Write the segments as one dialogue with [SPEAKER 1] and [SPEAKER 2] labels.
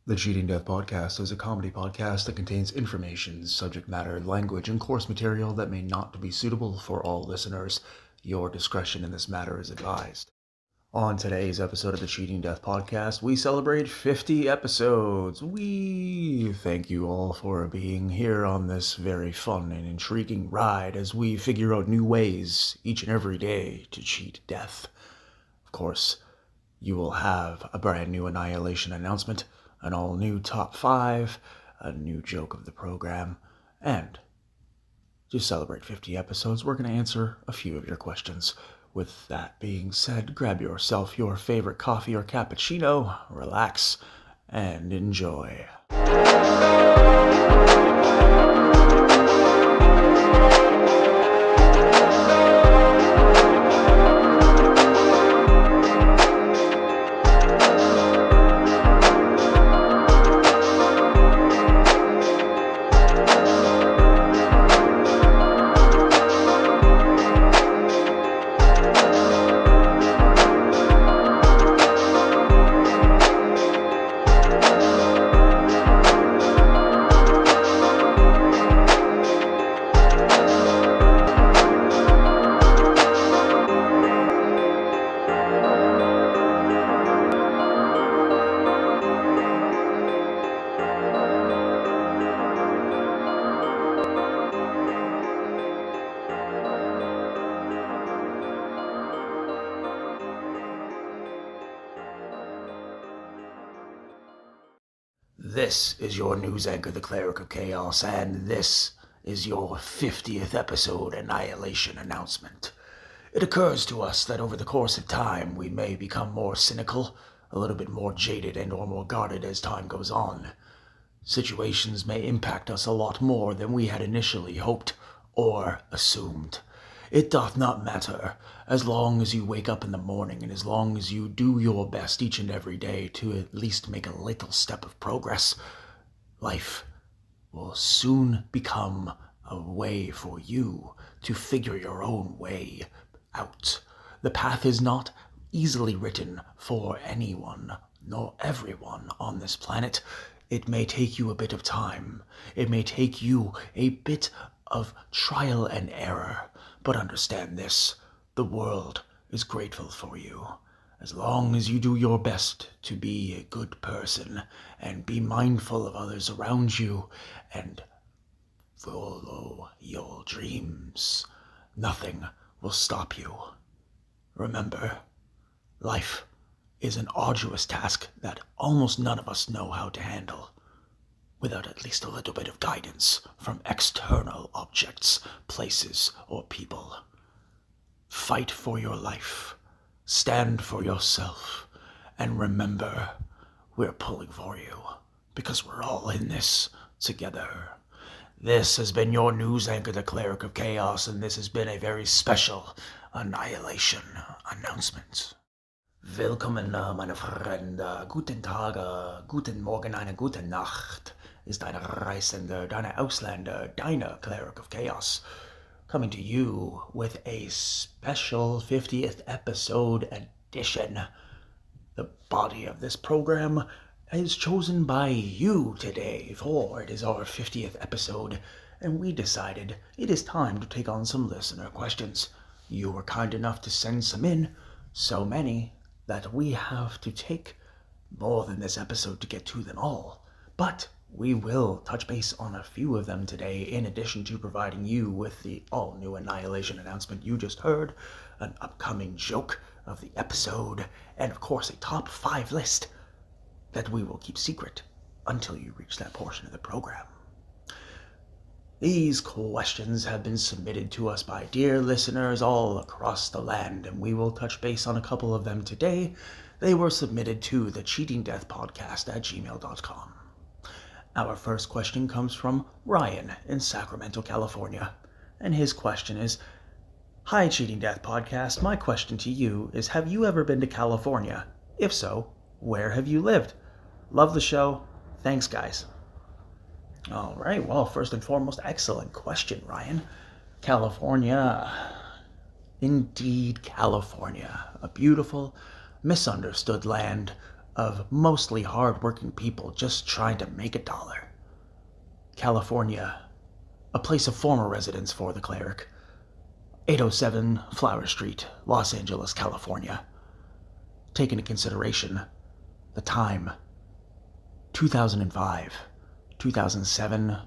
[SPEAKER 1] The Cheating Death Podcast is a comedy podcast that contains information, subject matter, language, and course material that may not be suitable for all listeners. Your discretion in this matter is advised. On today's episode of the Cheating Death Podcast, we celebrate 50 episodes. We thank you all for being here on this very fun and intriguing ride as we figure out new ways each and every day to cheat death. Of course, you will have a brand new Annihilation Announcement, an all-new Top 5, a new joke of the program, and to celebrate 50 episodes, we're going to answer a few of your questions. With that being said, grab yourself your favorite coffee or cappuccino, relax, and enjoy. This is your news anchor, the Cleric of Chaos, and this is your 50th episode Annihilation Announcement. It occurs to us that over the course of time, we may become more cynical, a little bit more jaded and or more guarded as time goes on. Situations may impact us a lot more than we had initially hoped or assumed. It doth not matter, as long as you wake up in the morning and as long as you do your best each and every day to at least make a little step of progress, life will soon become a way for you to figure your own way out. The path is not easily written for anyone, nor everyone on this planet. It may take you a bit of time. It may take you a bit of trial and error. But understand this, the world is grateful for you. As long as you do your best to be a good person and be mindful of others around you and follow your dreams, nothing will stop you. Remember, life is an arduous task that almost none of us know how to handle without at least a little bit of guidance from external objects, places, or people. Fight for your life, stand for yourself, and remember, we're pulling for you, because we're all in this together. This has been your news anchor, the Cleric of Chaos, and this has been a very special Annihilation Announcement. Willkommen, meine Freunde. Guten Tag, guten Morgen, eine gute Nacht. Is deine Reisende, deine Ausländer, deine Cleric of Chaos, coming to you with a special 50th episode edition. The body of this program is chosen by you today, for it is our 50th episode, and we decided it is time to take on some listener questions. You were kind enough to send some in, so many that we have to take more than this episode to get to them all. But we will touch base on a few of them today, in addition to providing you with the all-new Annihilation Announcement you just heard, an upcoming joke of the episode, and of course a top 5 list that we will keep secret until you reach that portion of the program. These questions have been submitted to us by dear listeners all across the land, and we will touch base on a couple of them today. They were submitted to the cheatingdeathpodcast@gmail.com. Our first question comes from Ryan in Sacramento, California. And his question is, Hi, Cheating Death Podcast. My question to you is, have you ever been to California? If so, where have you lived? Love the show. Thanks, guys. All right. Well, first and foremost, excellent question, Ryan. California. Indeed, California. A beautiful, misunderstood land of mostly hard-working people just trying to make a dollar. California, a place of former residence for the Cleric. 807 Flower Street, Los Angeles, California. Take into consideration the time: 2005, 2007,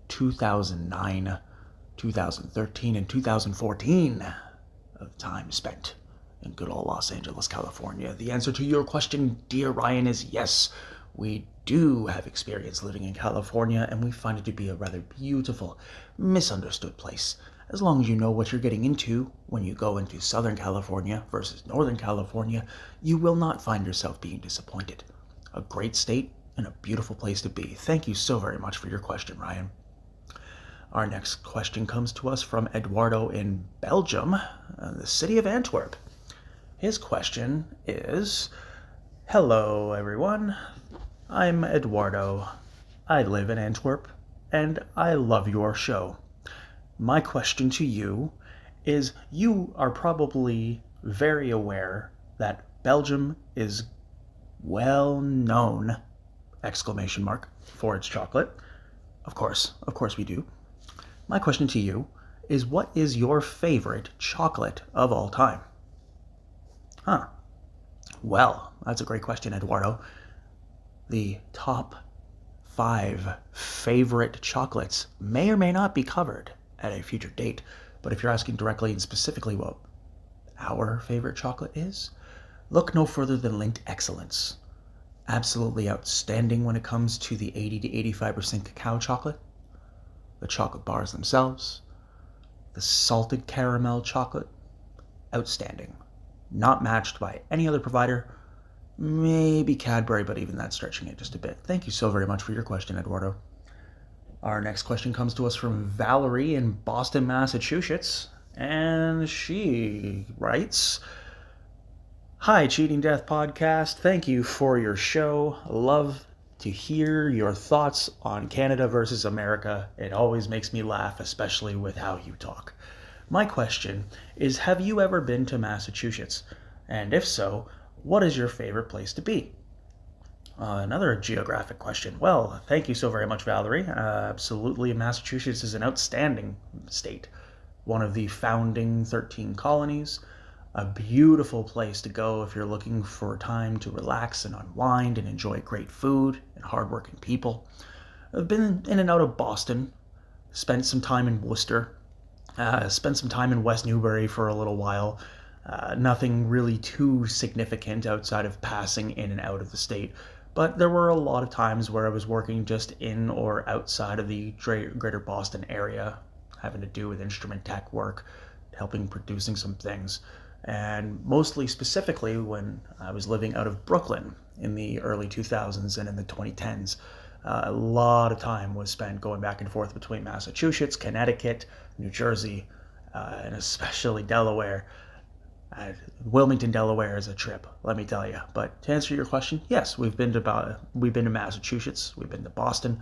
[SPEAKER 1] 2009, 2013, and 2014 of time spent in good old Los Angeles, California. The answer to your question, dear Ryan, is yes. We do have experience living in California, and we find it to be a rather beautiful, misunderstood place. As long as you know what you're getting into when you go into Southern California versus Northern California, you will not find yourself being disappointed. A great state and a beautiful place to be. Thank you so very much for your question, Ryan. Our next question comes to us from Eduardo in Belgium, the city of Antwerp. His question is, hello everyone, I'm Eduardo. I live in Antwerp, and I love your show. My question to you is, you are probably very aware that Belgium is well known, ! For its chocolate. Of course we do. My question to you is, what is your favorite chocolate of all time? Well, that's a great question, Eduardo. The top 5 favorite chocolates may or may not be covered at a future date, but if you're asking directly and specifically what our favorite chocolate is, look no further than Linked Excellence. Absolutely outstanding when it comes to the 80 to 85% cacao chocolate, the chocolate bars themselves, the salted caramel chocolate, outstanding. Not matched by any other provider, maybe Cadbury, but even that's stretching it just a bit. Thank you so very much for your question, Eduardo. Our next question comes to us from Valerie in Boston, Massachusetts, and she writes, Hi, Cheating Death Podcast. Thank you for your show. Love to hear your thoughts on Canada versus America. It always makes me laugh, especially with how you talk. My question is, have you ever been to Massachusetts? And if so, what is your favorite place to be? Another geographic question. Well, thank you so very much, Valerie. Absolutely, Massachusetts is an outstanding state. One of the founding 13 colonies. A beautiful place to go if you're looking for time to relax and unwind and enjoy great food and hardworking people. I've been in and out of Boston, spent some time in Worcester, spent some time in West Newbury for a little while. Nothing really too significant outside of passing in and out of the state. But there were a lot of times where I was working just in or outside of the greater Boston area, having to do with instrument tech work, helping producing some things. And mostly specifically when I was living out of Brooklyn in the early 2000s and in the 2010s. A lot of time was spent going back and forth between Massachusetts, Connecticut, New Jersey, and especially Delaware. Wilmington, Delaware is a trip, let me tell you. But to answer your question, yes, we've been to Massachusetts, we've been to Boston.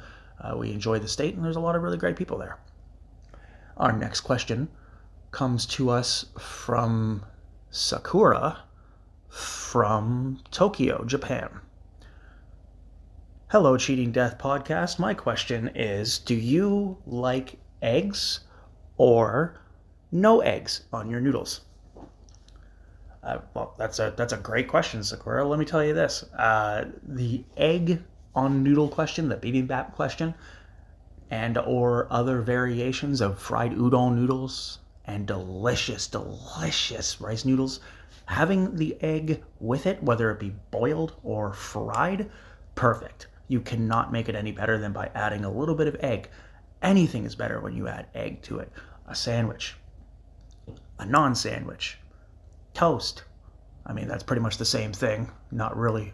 [SPEAKER 1] We enjoy the state, and there's a lot of really great people there. Our next question comes to us from Sakura from Tokyo, Japan. Hello, Cheating Death Podcast. My question is, do you like eggs or no eggs on your noodles? Well, that's a great question, Sakura. Let me tell you this. The egg on noodle question, the bibimbap question, and or other variations of fried udon noodles and delicious rice noodles, having the egg with it, whether it be boiled or fried, perfect. You cannot make it any better than by adding a little bit of egg. Anything is better when you add egg to it. A sandwich, a non-sandwich, toast. I mean, that's pretty much the same thing. Not really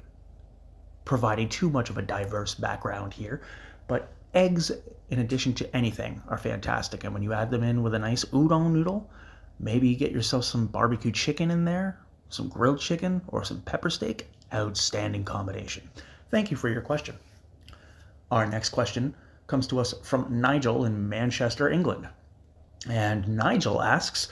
[SPEAKER 1] providing too much of a diverse background here. But eggs, in addition to anything, are fantastic. And when you add them in with a nice udon noodle, maybe you get yourself some barbecue chicken in there, some grilled chicken, or some pepper steak. Outstanding combination. Thank you for your question. Our next question comes to us from Nigel in Manchester, England. And Nigel asks,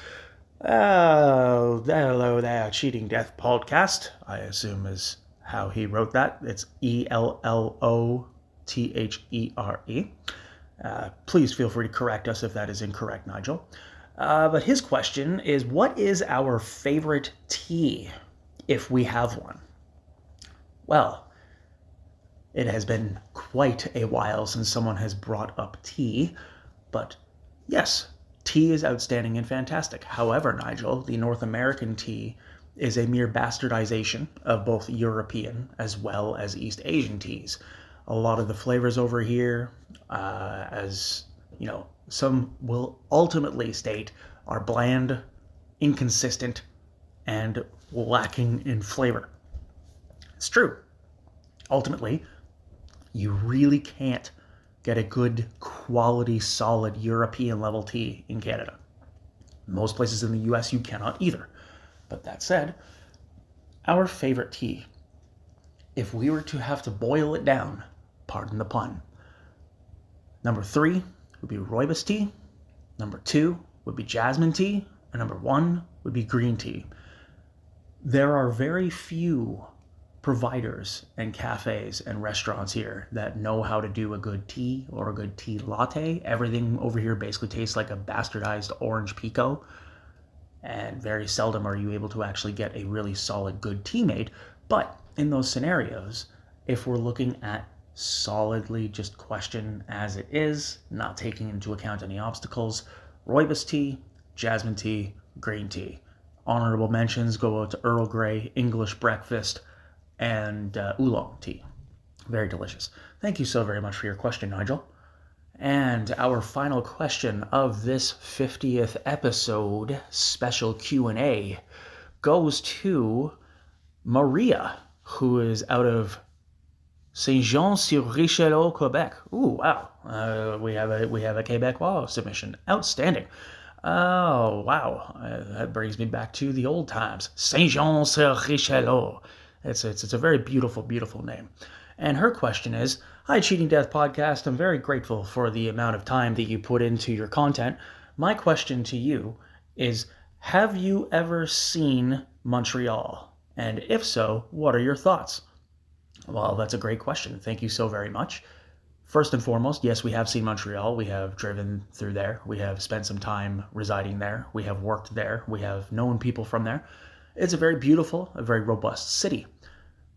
[SPEAKER 1] hello there, Cheating Death Podcast, I assume is
[SPEAKER 2] how he wrote that. It's Ellothere. Please feel free to correct us if that is incorrect, Nigel. But his question is, what is our favorite tea, if we have one? Well, it has been quite a while since someone has brought up tea, but yes, tea is outstanding and fantastic. However, Nigel, the North American tea is a mere bastardization of both European as well as East Asian teas. A lot of the flavors over here, as you know, some will ultimately state are bland, inconsistent, and lacking in flavor. It's true. Ultimately, you really can't get a good quality, solid European level tea in Canada. Most places in the US you cannot either. But that said, our favorite tea, if we were to have to boil it down, pardon the pun, number 3 would be rooibos tea, number 2 would be jasmine tea, and number 1 would be green tea. There are very few providers and cafes and restaurants here that know how to do a good tea or a good tea latte. Everything over here basically tastes like a bastardized orange pico, and very seldom are you able to actually get a really solid good tea made. But in those scenarios, if we're looking at solidly just question as it is, not taking into account any obstacles, rooibos tea, jasmine tea, green tea. Honorable mentions go out to Earl Grey, English breakfast, and oolong tea. Very delicious. Thank you so very much for your question, Nigel. And our final question of this 50th episode special Q&A goes to Maria, who is out of Saint-Jean-sur-Richelieu, Quebec. Ooh, wow. We have a Quebecois submission. Outstanding. Oh, wow. That brings me back to the old times. Saint-Jean-sur-Richelieu. It's a very beautiful, beautiful name. And her question is, hi, Cheating Death Podcast. I'm very grateful for the amount of time that you put into your content. My question to you is, have you ever seen Montreal? And if so, what are your thoughts? Well, that's a great question. Thank you so very much. First and foremost, yes, we have seen Montreal. We have driven through there. We have spent some time residing there. We have worked there. We have known people from there. It's a very beautiful, a very robust city.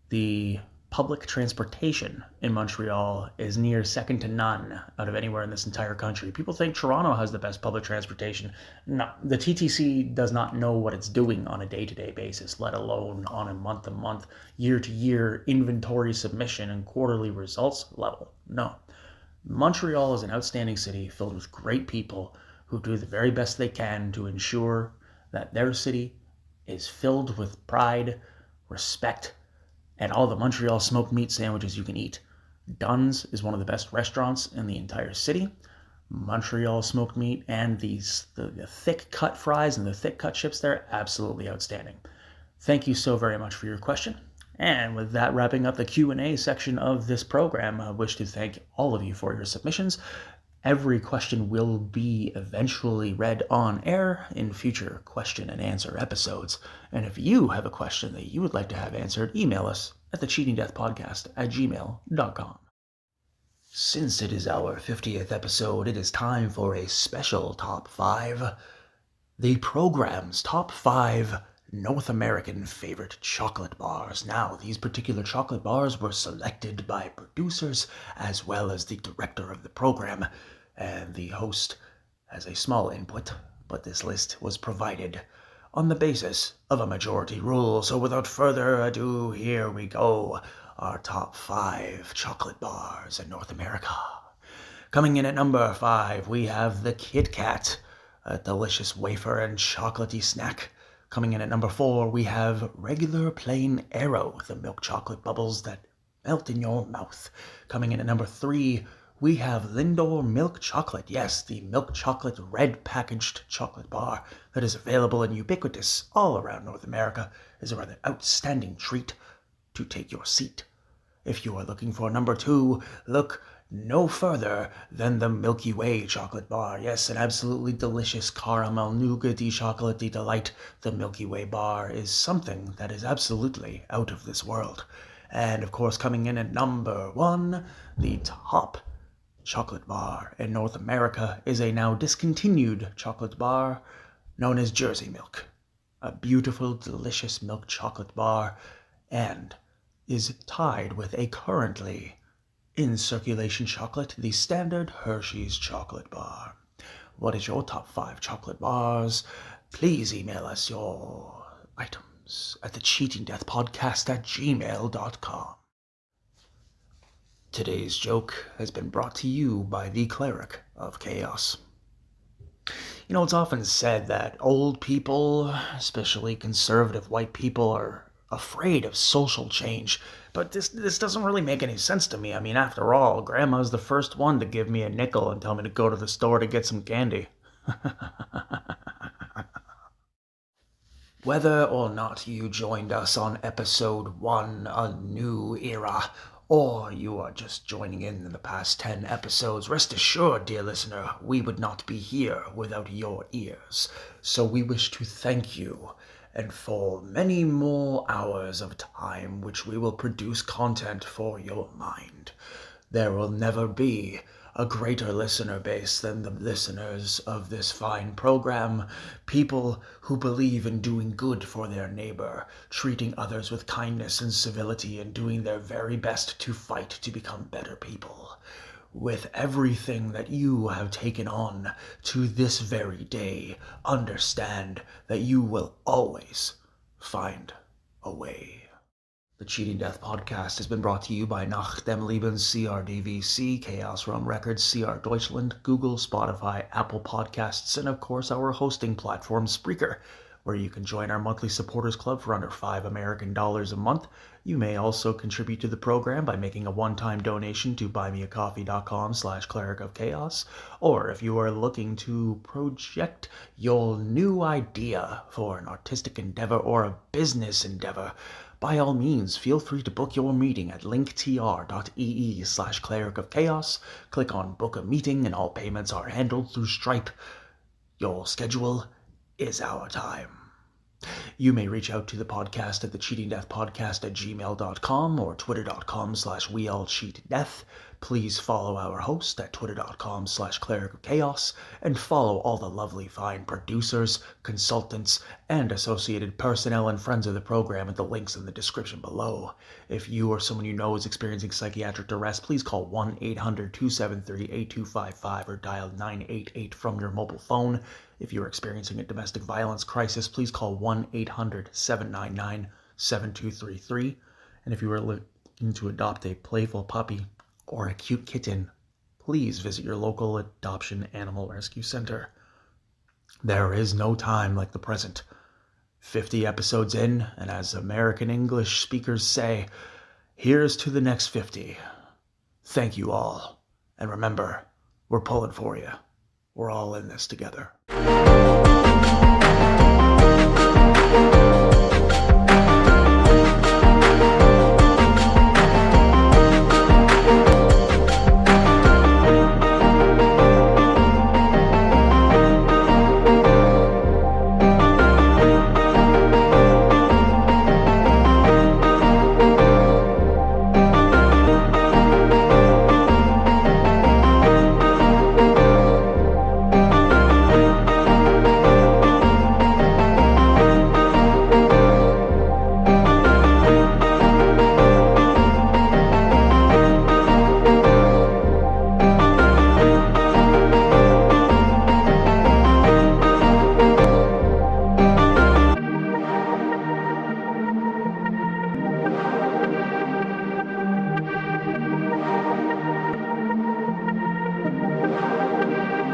[SPEAKER 2] The public transportation in Montreal is near second to none out of anywhere in this entire country. People think Toronto has the best public transportation. No, the TTC does not know what it's doing on a day-to-day basis, let alone on a month-to-month, year-to-year inventory submission and quarterly results level. No. Montreal is an outstanding city filled with great people who do the very best they can to ensure that their city is filled with pride, respect, and all the Montreal smoked meat sandwiches you can eat. Dunn's is one of the best restaurants in the entire city. Montreal smoked meat and the thick cut fries and the thick cut chips there, absolutely outstanding. Thank you so very much for your question. And with that wrapping up the Q&A section of this program, I wish to thank all of you for your submissions. Every question will be eventually read on air in future question and answer episodes. And if you have a question that you would like to have answered, email us at thecheatingdeathpodcast@gmail.com. Since it is our 50th episode, it is time for a special Top 5. The program's Top 5 North American favorite chocolate bars. Now, these particular chocolate bars were selected by producers as well as the director of the program, and the host has a small input, but this list was provided on the basis of a majority rule. So without further ado, here we go. Our top 5 chocolate bars in North America. Coming in at number 5, we have the Kit Kat, a delicious wafer and chocolatey snack. Coming in at number 4, we have regular plain Aero, the milk chocolate bubbles that melt in your mouth. Coming in at number 3, we have Lindor Milk Chocolate. Yes, the milk chocolate red packaged chocolate bar that is available and ubiquitous all around North America is a rather outstanding treat to take your seat. If you are looking for number 2, look no further than the Milky Way chocolate bar. Yes, an absolutely delicious caramel nougaty chocolatey delight. The Milky Way bar is something that is absolutely out of this world. And of course, coming in at number 1, the top chocolate bar in North America is a now discontinued chocolate bar known as Jersey Milk. A beautiful, delicious milk chocolate bar, and is tied with a currently in circulation chocolate, the standard Hershey's chocolate bar. What is your top 5 chocolate bars? Please email us your items at thecheatingdeathpodcast@gmail.com. Today's joke has been brought to you by the Cleric of Chaos. You know, it's often said that old people, especially conservative white people, are afraid of social change. But this doesn't really make any sense to me. I mean, after all, Grandma's the first one to give me a nickel and tell me to go to the store to get some candy. Whether or not you joined us on episode 1, A New Era, or you are just joining in the past 10 episodes, rest assured, dear listener, we would not be here without your ears. So we wish to thank you, and for many more hours of time which we will produce content for your mind. There will never be a greater listener base than the listeners of this fine program, people who believe in doing good for their neighbor, treating others with kindness and civility, and doing their very best to fight to become better people. With everything that you have taken on to this very day, understand that you will always find a way. The Cheating Death Podcast has been brought to you by Nach dem Leben, CRDVC, Chaos Realm Records, CR Deutschland, Google, Spotify, Apple Podcasts, and of course our hosting platform, Spreaker, where you can join our monthly supporters club for under $5 American a month. You may also contribute to the program by making a one-time donation to buymeacoffee.com/Cleric of Chaos, or if you are looking to project your new idea for an artistic endeavor or a business endeavor, by all means, feel free to book your meeting at linktr.ee/Cleric of Chaos. Click on Book a Meeting, and all payments are handled through Stripe. Your schedule is our time. You may reach out to the podcast at thecheatingdeathpodcast@gmail.com or twitter.com/weallcheatdeath. Please follow our host at twitter.com/Cleric of Chaos, and follow all the lovely fine producers, consultants, and associated personnel and friends of the program at the links in the description below. If you or someone you know is experiencing psychiatric duress, please call 1-800-273-8255 or dial 988 from your mobile phone. If you are experiencing a domestic violence crisis, please call 1-800-799-7233. And if you are looking to adopt a playful puppy or a cute kitten, please visit your local adoption animal rescue center. There is no time like the present. 50 episodes in, and as American English speakers say, here's to the next 50. Thank you all. And remember, we're pulling for you. We're all in this together.